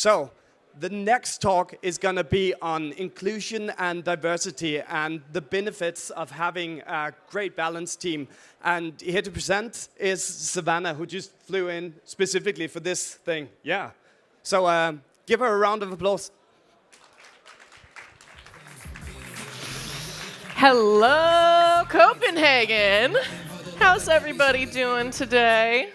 So the next talk is going to be on inclusion and diversity and the benefits of having a great balanced team. And here to present is Savannah, who just flew in specifically for this thing. Yeah. So give her a round of applause. Hello, Copenhagen. How's everybody doing today?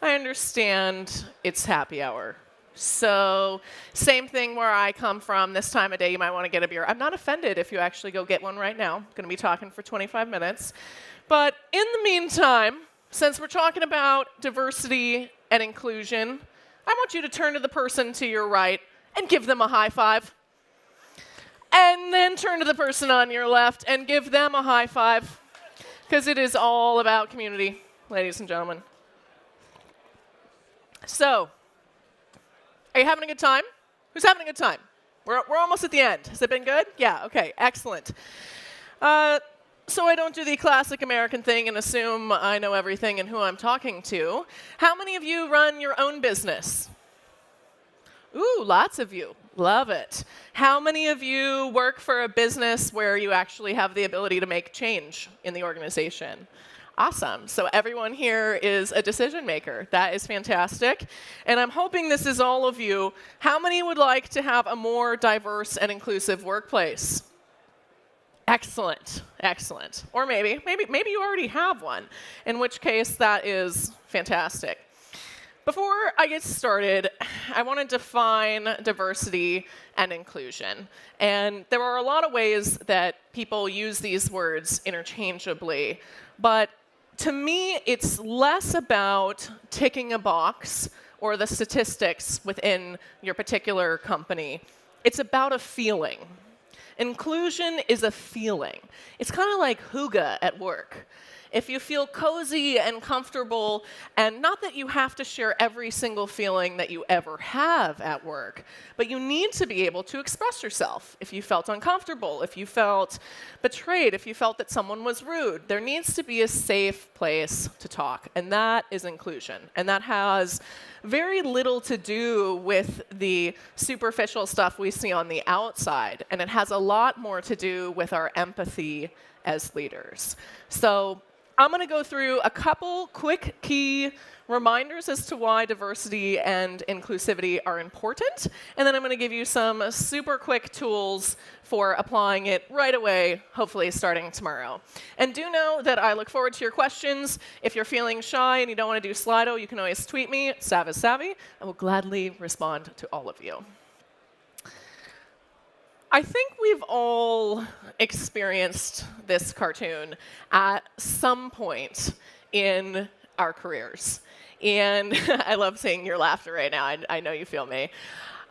I understand it's happy hour. So same thing where I come from. This time of day, you might want to get a beer. I'm not offended if you actually go get one right now. I'm going to be talking for 25 minutes. But in the meantime, since we're talking about diversity and inclusion, I want you to turn to the person to your right and give them a high five. And then turn to the person on your left and give them a high five. Because it is all about community, ladies and gentlemen. So, are you having a good time? Who's having a good time? We're almost at the end. Has it been good? Yeah, okay, excellent. So I don't do the classic American thing and assume I know everything and who I'm talking to. How many of you run your own business? Ooh, lots of you. Love it. How many of you work for a business where you actually have the ability to make change in the organization? Awesome. So everyone here is a decision maker. That is fantastic. And I'm hoping this is all of you. How many would like to have a more diverse and inclusive workplace? Excellent. Excellent. Or maybe you already have one, in which case that is fantastic. Before I get started, I want to define diversity and inclusion. And there are a lot of ways that people use these words interchangeably. But to me, it's less about ticking a box or the statistics within your particular company. It's about a feeling. Inclusion is a feeling. It's kind of like hygge at work. If you feel cozy and comfortable, and not that you have to share every single feeling that you ever have at work, but you need to be able to express yourself. If you felt uncomfortable, if you felt betrayed, if you felt that someone was rude, there needs to be a safe place to talk, and that is inclusion. And that has very little to do with the superficial stuff we see on the outside, and it has a lot more to do with our empathy as leaders. So I'm going to go through a couple quick key reminders as to why diversity and inclusivity are important, and then I'm going to give you some super quick tools for applying it right away, hopefully starting tomorrow. And do know that I look forward to your questions. If you're feeling shy and you don't want to do Slido, you can always tweet me, @SavAsSavy. I will gladly respond to all of you. I think we've all experienced this cartoon at some point in our careers. And I love seeing your laughter right now. I know you feel me.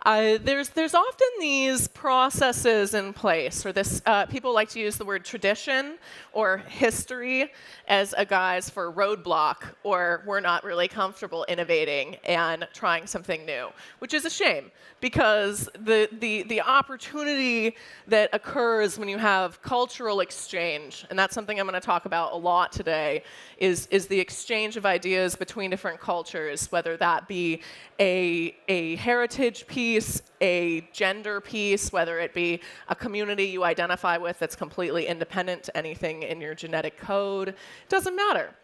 There's often these processes in place, or this people like to use the word tradition or history as a guise for roadblock, or we're not really comfortable innovating and trying something new, which is a shame, because the opportunity that occurs when you have cultural exchange, and that's something I'm going to talk about a lot today, is the exchange of ideas between different cultures, whether that be a heritage piece, a gender piece, whether it be a community you identify with that's completely independent to anything in your genetic code. Doesn't matter.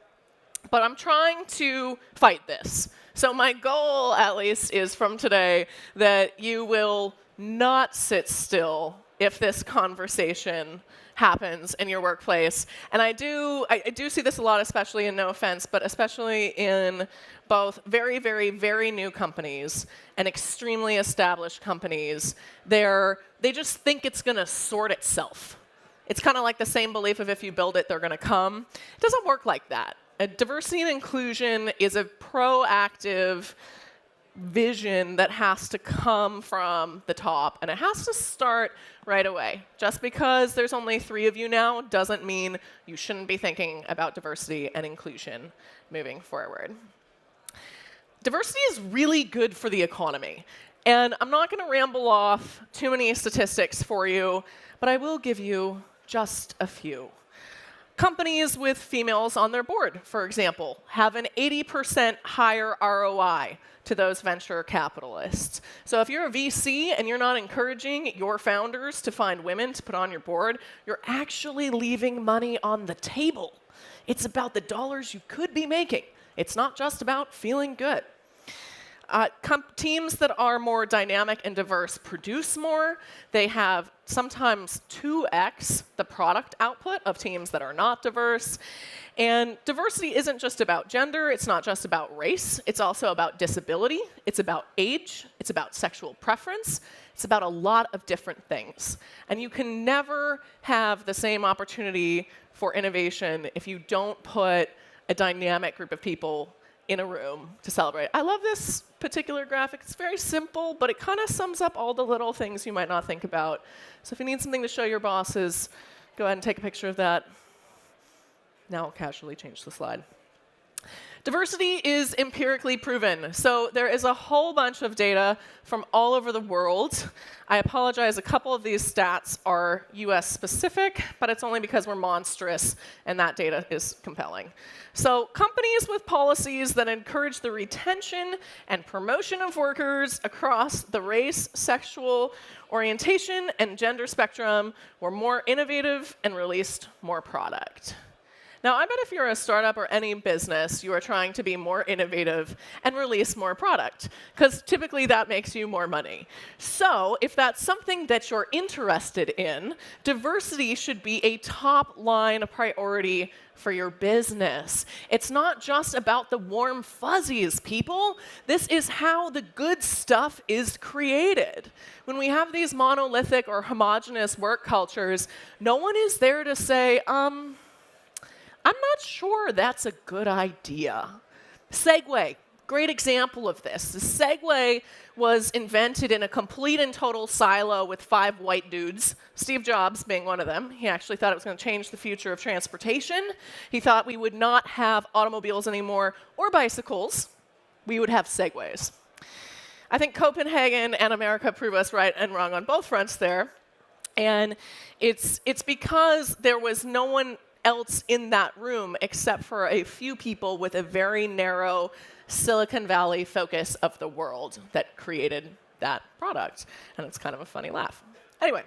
But I'm trying to fight this. So my goal, at least, is from today that you will not sit still if this conversation happens in your workplace. And I do see this a lot, especially in, no offense, but especially in both very, very, very new companies and extremely established companies. They just think it's going to sort itself. It's kind of like the same belief of if you build it, they're going to come. It doesn't work like that. Diversity and inclusion is a proactive vision that has to come from the top, and it has to start right away. Just because there's only 3 of you now doesn't mean you shouldn't be thinking about diversity and inclusion moving forward. Diversity is really good for the economy, and I'm not going to ramble off too many statistics for you, but I will give you just a few. Companies with females on their board, for example, have an 80% higher ROI to those venture capitalists. So if you're a VC and you're not encouraging your founders to find women to put on your board, you're actually leaving money on the table. It's about the dollars you could be making. It's not just about feeling good. Teams that are more dynamic and diverse produce more. They have sometimes 2x the product output of teams that are not diverse. And diversity isn't just about gender. It's not just about race. It's also about disability. It's about age. It's about sexual preference. It's about a lot of different things. And you can never have the same opportunity for innovation if you don't put a dynamic group of people in a room to celebrate. I love this particular graphic. It's very simple, but it kind of sums up all the little things you might not think about. So if you need something to show your bosses, go ahead and take a picture of that. Now I'll casually change the slide. Diversity is empirically proven. So there is a whole bunch of data from all over the world. I apologize, a couple of these stats are US specific, but it's only because we're monstrous and that data is compelling. So companies with policies that encourage the retention and promotion of workers across the race, sexual orientation, and gender spectrum were more innovative and released more product. Now, I bet if you're a startup or any business, you are trying to be more innovative and release more product, because typically that makes you more money. So if that's something that you're interested in, diversity should be a top-line priority for your business. It's not just about the warm fuzzies, people. This is how the good stuff is created. When we have these monolithic or homogeneous work cultures, no one is there to say, I'm not sure that's a good idea. Segway, great example of this. The Segway was invented in a complete and total silo with 5 white dudes, Steve Jobs being one of them. He actually thought it was going to change the future of transportation. He thought we would not have automobiles anymore or bicycles. We would have Segways. I think Copenhagen and America prove us right and wrong on both fronts there. And it's because there was no one else in that room except for a few people with a very narrow Silicon Valley focus of the world that created that product. And it's kind of a funny laugh. Anyway,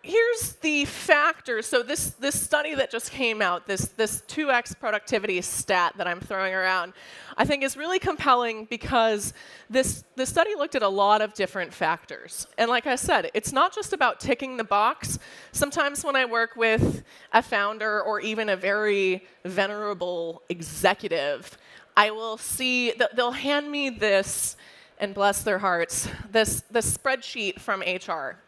here's the factors. So this study that just came out, this 2x productivity stat that I'm throwing around, I think is really compelling because this study looked at a lot of different factors. And like I said, it's not just about ticking the box. Sometimes when I work with a founder or even a very venerable executive, I will see that they'll hand me this, and bless their hearts, this spreadsheet from HR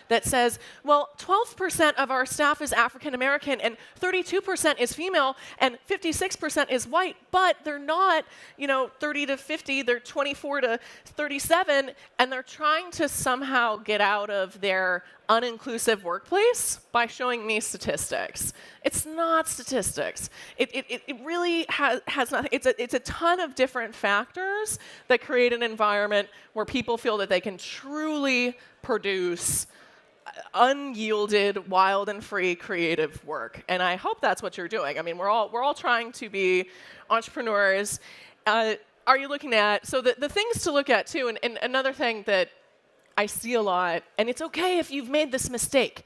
that says, well, 12% of our staff is African American, and 32% is female, and 56% is white, but they're not, 30 to 50, they're 24 to 37, and they're trying to somehow get out of their uninclusive workplace by showing me statistics. It's not statistics. It really has nothing. It's a ton of different factors that create an environment where people feel that they can truly produce unyielded, wild and free creative work. And I hope that's what you're doing. I mean, we're all trying to be entrepreneurs. Are you looking at, so the things to look at too, and another thing that I see a lot, and it's okay if you've made this mistake,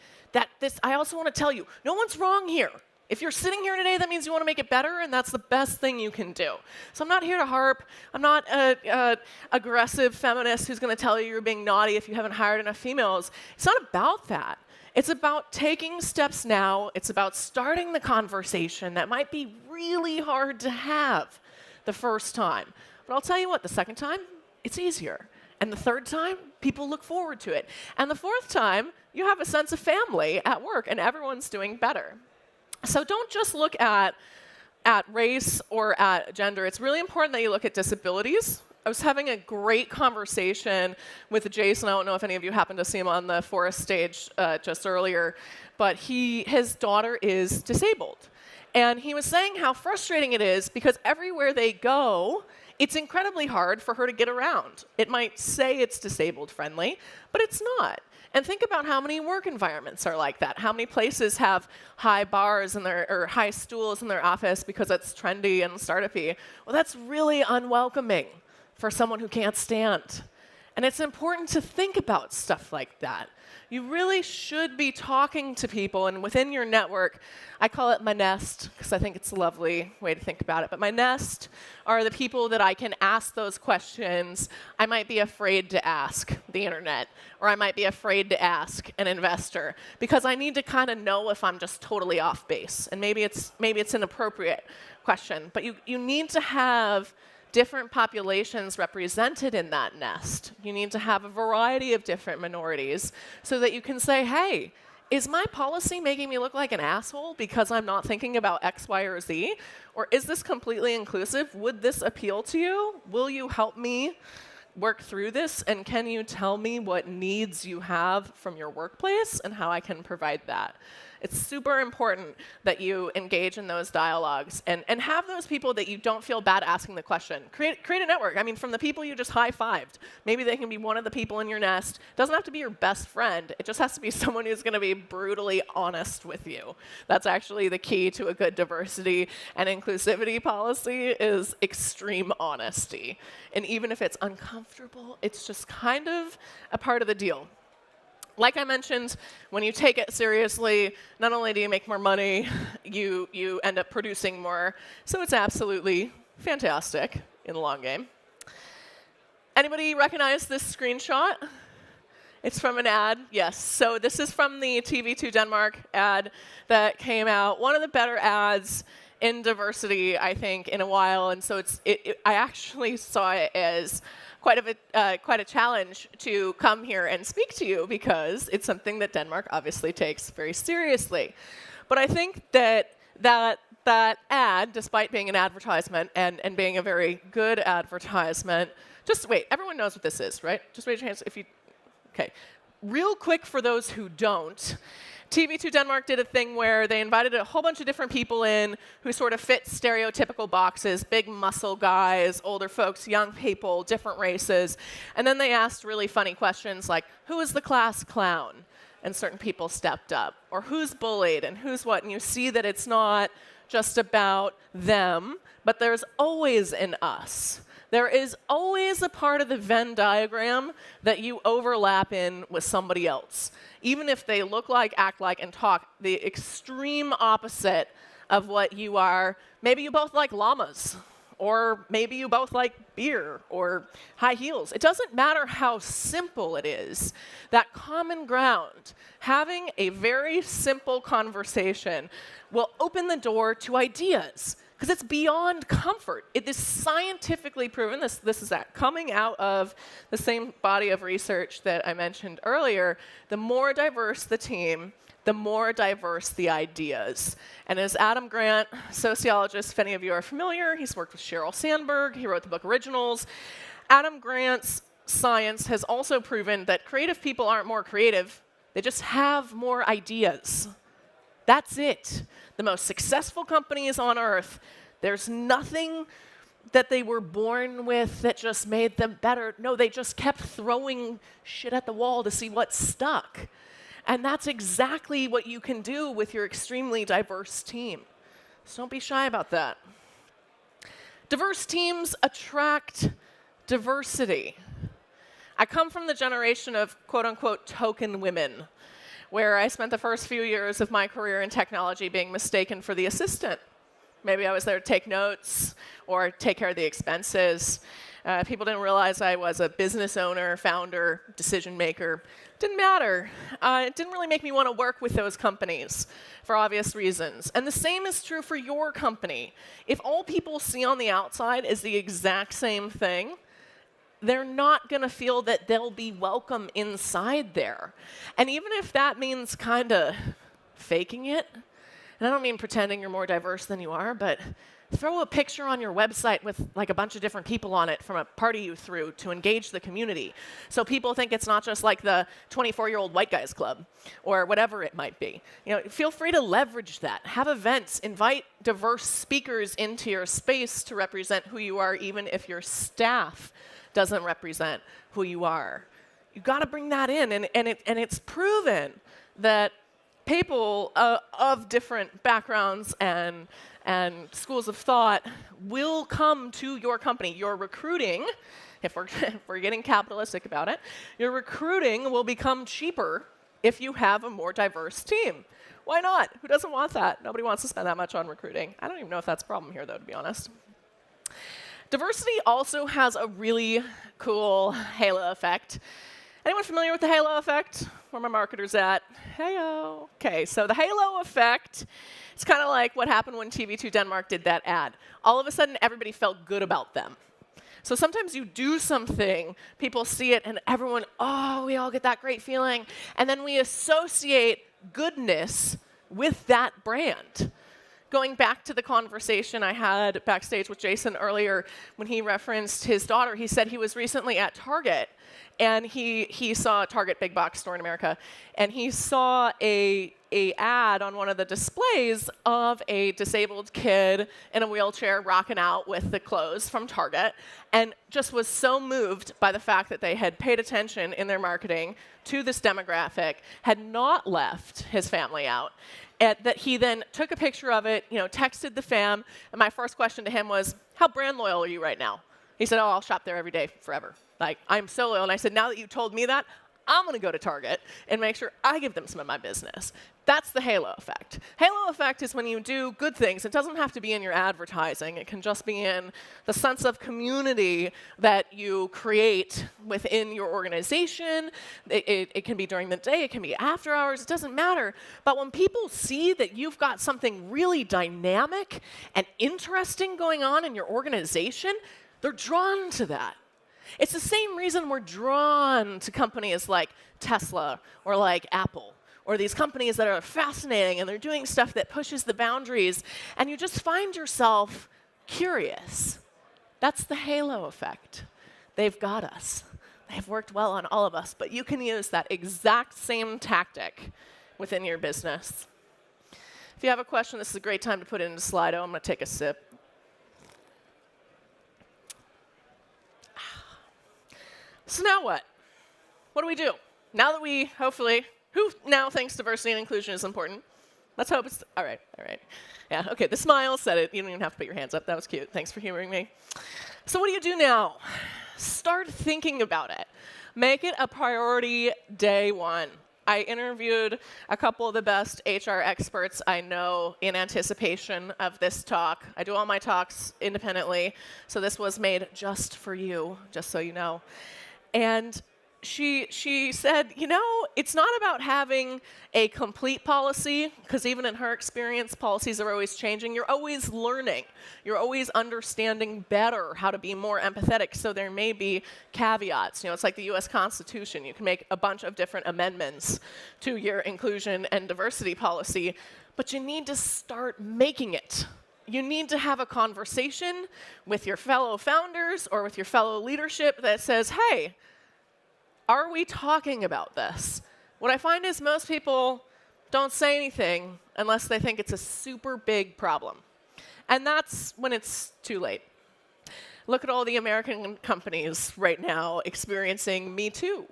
I also want to tell you, no one's wrong here. If you're sitting here today, that means you want to make it better, and that's the best thing you can do. So I'm not here to harp. I'm not an aggressive feminist who's going to tell you you're being naughty if you haven't hired enough females. It's not about that. It's about taking steps now. It's about starting the conversation that might be really hard to have the first time. But I'll tell you what, the second time, it's easier. And the third time, people look forward to it. And the fourth time, you have a sense of family at work, and everyone's doing better. So don't just look at race or at gender. It's really important that you look at disabilities. I was having a great conversation with Jason. I don't know if any of you happened to see him on the Forest stage just earlier, but his daughter is disabled. And he was saying how frustrating it is because everywhere they go, it's incredibly hard for her to get around. It might say it's disabled friendly, but it's not. And think about how many work environments are like that. How many places have high bars in their, or high stools in their office because it's trendy and startup-y? Well, that's really unwelcoming for someone who can't stand. And it's important to think about stuff like that. You really should be talking to people, and within your network, I call it my nest, because I think it's a lovely way to think about it. But my nest are the people that I can ask those questions I might be afraid to ask the internet, or I might be afraid to ask an investor, because I need to kind of know if I'm just totally off base. And maybe it's an appropriate question. But you need to have different populations represented in that nest. You need to have a variety of different minorities so that you can say, hey, is my policy making me look like an asshole because I'm not thinking about X, Y, or Z? Or is this completely inclusive? Would this appeal to you? Will you help me work through this? And can you tell me what needs you have from your workplace and how I can provide that? It's super important that you engage in those dialogues and have those people that you don't feel bad asking the question. Create a network. I mean, from the people you just high-fived. Maybe they can be one of the people in your nest. It doesn't have to be your best friend. It just has to be someone who's going to be brutally honest with you. That's actually the key to a good diversity and inclusivity policy is extreme honesty. And even if it's uncomfortable, it's just kind of a part of the deal. Like I mentioned, when you take it seriously, not only do you make more money, you end up producing more. So it's absolutely fantastic in the long game. Anybody recognize this screenshot? It's from an ad, yes. So this is from the TV2 Denmark ad that came out. One of the better ads in diversity, I think, in a while. And so I actually saw it as quite a challenge to come here and speak to you because it's something that Denmark obviously takes very seriously. But I think that ad, despite being an advertisement and being a very good advertisement, just wait, everyone knows what this is, right? Just raise your hands if you, okay. Real quick for those who don't, TV2 Denmark did a thing where they invited a whole bunch of different people in who sort of fit stereotypical boxes, big muscle guys, older folks, young people, different races. And then they asked really funny questions like, who is the class clown? And certain people stepped up. Or who's bullied and who's what? And you see that it's not just about them, but there's always an us. There is always a part of the Venn diagram that you overlap in with somebody else. Even if they look like, act like, and talk the extreme opposite of what you are. Maybe you both like llamas, or maybe you both like beer or high heels. It doesn't matter how simple it is. That common ground, having a very simple conversation, will open the door to ideas. Because it's beyond comfort. It is scientifically proven. This is that coming out of the same body of research that I mentioned earlier. The more diverse the team, the more diverse the ideas. And as Adam Grant, sociologist, if any of you are familiar, he's worked with Sheryl Sandberg. He wrote the book Originals. Adam Grant's science has also proven that creative people aren't more creative. They just have more ideas. That's it. The most successful companies on earth, there's nothing that they were born with that just made them better. No, they just kept throwing shit at the wall to see what stuck. And that's exactly what you can do with your extremely diverse team. So don't be shy about that. Diverse teams attract diversity. I come from the generation of quote-unquote token women, where I spent the first few years of my career in technology being mistaken for the assistant. Maybe I was there to take notes or take care of the expenses. People didn't realize I was a business owner, founder, decision maker. Didn't matter. It didn't really make me want to work with those companies for obvious reasons. And the same is true for your company. If all people see on the outside is the exact same thing, they're not going to feel that they'll be welcome inside there. And even if that means kind of faking it, and I don't mean pretending you're more diverse than you are, but throw a picture on your website with like a bunch of different people on it from a party you threw to engage the community. So people think it's not just like the 24-year-old white guys club or whatever it might be. You know, feel free to leverage that. Have events, invite diverse speakers into your space to represent who you are, even if your staff doesn't represent who you are. You got to bring that in, and it's proven that people of different backgrounds and schools of thought will come to your company. Your recruiting, if we're getting capitalistic about it, your recruiting will become cheaper if you have a more diverse team. Why not? Who doesn't want that? Nobody wants to spend that much on recruiting. I don't even know if that's a problem here, though, to be honest. Diversity also has a really cool halo effect. Anyone familiar with the halo effect? Where my marketers at? Heyo. Okay, so the halo effect, it's kind of like what happened when TV2 Denmark did that ad. All of a sudden, everybody felt good about them. So sometimes you do something, people see it, and everyone, oh, we all get that great feeling. And then we associate goodness with that brand. Going back to the conversation I had backstage with Jason earlier, when he referenced his daughter, he said he was recently at Target, and he saw a Target big box store in America, and he saw a ad on one of the displays of a disabled kid in a wheelchair rocking out with the clothes from Target, and just was so moved by the fact that they had paid attention in their marketing to this demographic, had not left his family out, and that he then took a picture of it, texted the fam, and my first question to him was, how brand loyal are you right now? He said, oh, I'll shop there every day forever. Like, I'm so loyal. And I said, now that you told me that, I'm going to go to Target and make sure I give them some of my business. That's the halo effect. Halo effect is when you do good things. It doesn't have to be in your advertising. It can just be in the sense of community that you create within your organization. It can be during the day. It can be after hours. It doesn't matter. But when people see that you've got something really dynamic and interesting going on in your organization, they're drawn to that. It's the same reason we're drawn to companies like Tesla or like Apple, or these companies that are fascinating and they're doing stuff that pushes the boundaries, and you just find yourself curious. That's the halo effect. They've got us. They've worked well on all of us, but you can use that exact same tactic within your business. If you have a question, this is a great time to put it into Slido. I'm going to take a sip. So now what? What do we do? Now that we, hopefully, who now thinks diversity and inclusion is important? Let's hope it's, all right. Yeah, okay, the smile said it. You don't even have to put your hands up. That was cute. Thanks for humoring me. So what do you do now? Start thinking about it. Make it a priority day one. I interviewed a couple of the best HR experts I know in anticipation of this talk. I do all my talks independently, so this was made just for you, just so you know. And she said, it's not about having a complete policy, because even in her experience, policies are always changing. You're always learning. You're always understanding better how to be more empathetic, so there may be caveats. It's like the US Constitution. You can make a bunch of different amendments to your inclusion and diversity policy, but you need to start making it. You need to have a conversation with your fellow founders or with your fellow leadership that says, hey, are we talking about this? What I find is most people don't say anything unless they think it's a super big problem. And that's when it's too late. Look at all the American companies right now experiencing Me Too,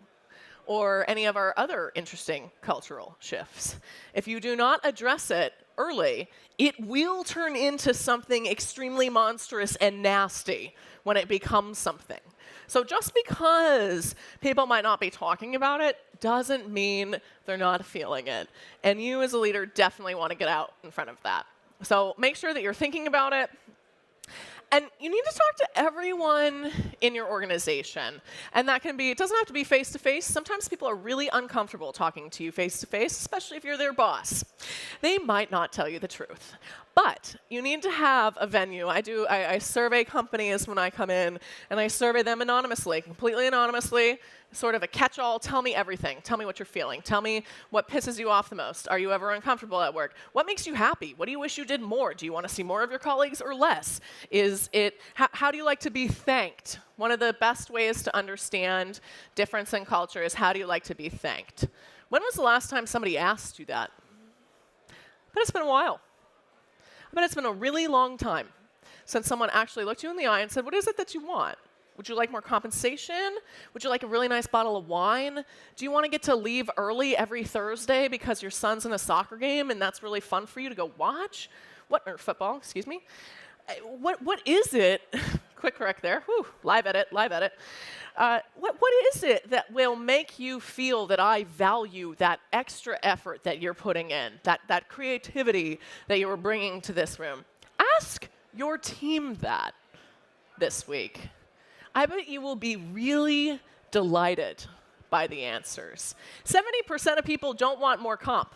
or any of our other interesting cultural shifts. If you do not address it early, it will turn into something extremely monstrous and nasty when it becomes something. So just because people might not be talking about it doesn't mean they're not feeling it. And you as a leader definitely want to get out in front of that. So make sure that you're thinking about it. And you need to talk to everyone in your organization. And that can be, it doesn't have to be face-to-face. Sometimes people are really uncomfortable talking to you face-to-face, especially if you're their boss. They might not tell you the truth. But you need to have a venue. I survey companies when I come in, and I survey them anonymously, completely anonymously, sort of a catch-all. Tell me everything. Tell me what you're feeling. Tell me what pisses you off the most. Are you ever uncomfortable at work? What makes you happy? What do you wish you did more? Do you want to see more of your colleagues or less? How do you like to be thanked? One of the best ways to understand difference in culture is, how do you like to be thanked? When was the last time somebody asked you that? But it's been a while. I bet it's been a really long time since someone actually looked you in the eye and said, what is it that you want? Would you like more compensation? Would you like a really nice bottle of wine? Do you want to get to leave early every Thursday because your son's in a soccer game and that's really fun for you to go watch? Or football, excuse me. What is it? Quick correct there. Whew, live edit. What is it that will make you feel that I value that extra effort that you're putting in, that creativity that you are bringing to this room? Ask your team that this week. I bet you will be really delighted by the answers. 70% of people don't want more comp.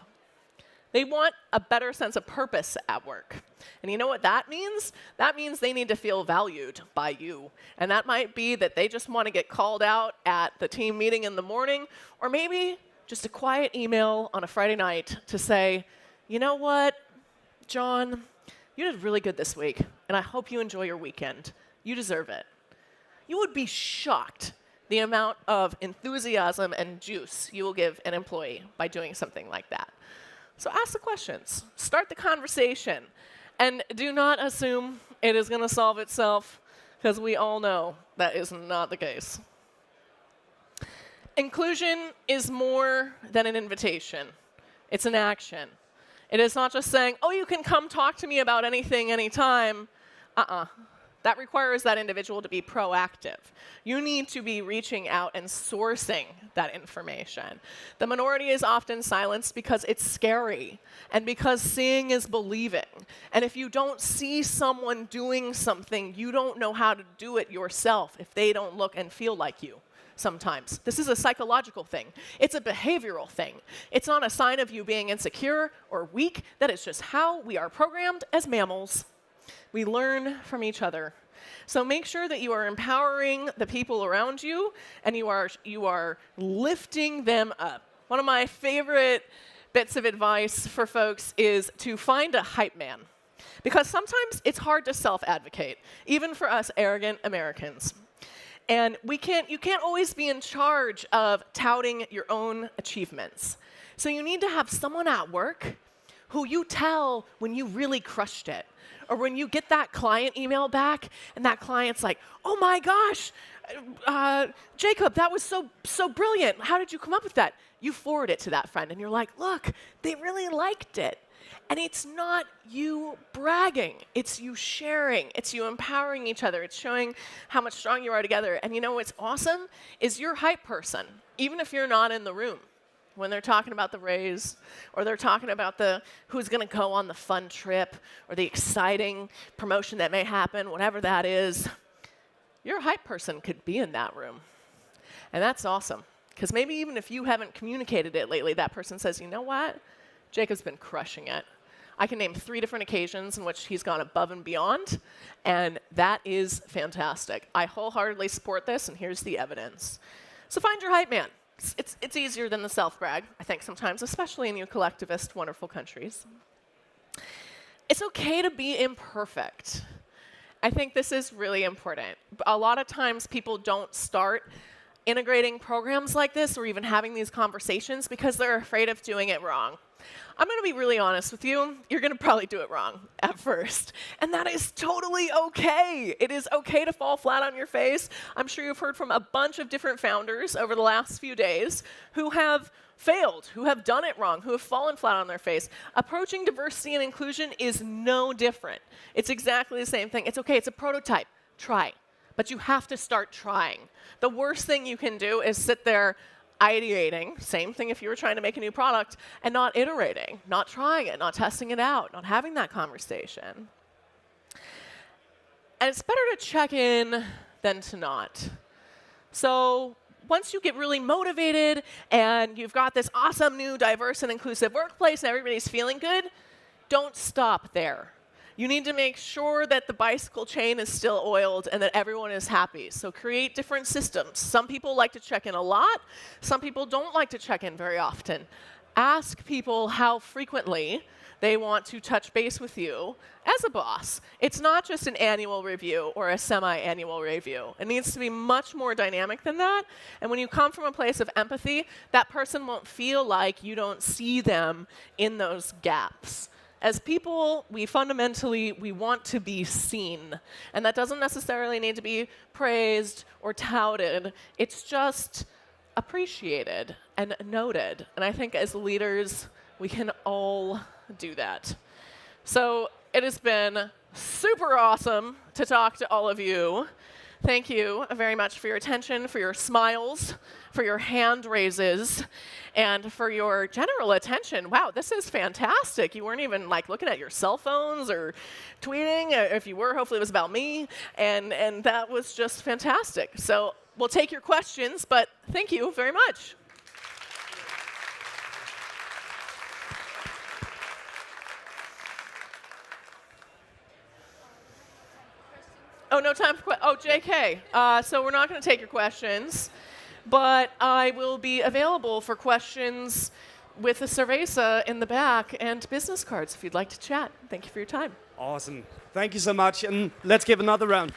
They want a better sense of purpose at work. And you know what that means? That means they need to feel valued by you. And that might be that they just want to get called out at the team meeting in the morning, or maybe just a quiet email on a Friday night to say, you know what, John, you did really good this week, and I hope you enjoy your weekend. You deserve it. You would be shocked the amount of enthusiasm and juice you will give an employee by doing something like that. So ask the questions, start the conversation, and do not assume it is going to solve itself, because we all know that is not the case. Inclusion is more than an invitation. It's an action. It is not just saying, oh, you can come talk to me about anything, anytime. That requires that individual to be proactive. You need to be reaching out and sourcing that information. The minority is often silenced because it's scary and because seeing is believing. And if you don't see someone doing something, you don't know how to do it yourself if they don't look and feel like you. Sometimes. This is a psychological thing. It's a behavioral thing. It's not a sign of you being insecure or weak. That is just how we are programmed as mammals. We learn from each other. So make sure that you are empowering the people around you and you are lifting them up. One of my favorite bits of advice for folks is to find a hype man. Because sometimes it's hard to self-advocate, even for us arrogant Americans. And you can't always be in charge of touting your own achievements. So you need to have someone at work who you tell when you really crushed it. Or when you get that client email back and that client's like, oh my gosh, Jacob, that was so brilliant. How did you come up with that? You forward it to that friend and you're like, look, they really liked it. And it's not you bragging, it's you sharing, it's you empowering each other, it's showing how much strong you are together. And you know what's awesome is your hype person, even if you're not in the room. When they're talking about the raise, or they're talking about who's going to go on the fun trip, or the exciting promotion that may happen, whatever that is, your hype person could be in that room. And that's awesome. Because maybe even if you haven't communicated it lately, that person says, you know what? Jacob's been crushing it. I can name 3 different occasions in which he's gone above and beyond, and that is fantastic. I wholeheartedly support this, and here's the evidence. So find your hype man. It's easier than the self-brag, I think, sometimes, especially in you collectivist, wonderful countries. It's okay to be imperfect. I think this is really important. A lot of times people don't start integrating programs like this or even having these conversations because they're afraid of doing it wrong. I'm going to be really honest with you. You're going to probably do it wrong at first. And that is totally okay. It is okay to fall flat on your face. I'm sure you've heard from a bunch of different founders over the last few days who have failed, who have done it wrong, who have fallen flat on their face. Approaching diversity and inclusion is no different. It's exactly the same thing. It's okay. It's a prototype. Try. But you have to start trying. The worst thing you can do is sit there ideating, same thing if you were trying to make a new product, and not iterating, not trying it, not testing it out, not having that conversation. And it's better to check in than to not. So once you get really motivated and you've got this awesome new diverse and inclusive workplace and everybody's feeling good, don't stop there. You need to make sure that the bicycle chain is still oiled and that everyone is happy. So create different systems. Some people like to check in a lot. Some people don't like to check in very often. Ask people how frequently they want to touch base with you as a boss. It's not just an annual review or a semi-annual review. It needs to be much more dynamic than that. And when you come from a place of empathy, that person won't feel like you don't see them in those gaps. As people, we fundamentally, we want to be seen. And that doesn't necessarily need to be praised or touted. It's just appreciated and noted. And I think as leaders, we can all do that. So it has been super awesome to talk to all of you. Thank you very much for your attention, for your smiles, for your hand raises, and for your general attention. Wow, this is fantastic. You weren't even like looking at your cell phones or tweeting. If you were, hopefully it was about me. And that was just fantastic. So we'll take your questions, but thank you very much. Oh, no time for questions. Oh, JK. So we're not going to take your questions, but I will be available for questions with a cerveza in the back and business cards if you'd like to chat. Thank you for your time. Awesome. Thank you so much, and let's give another round.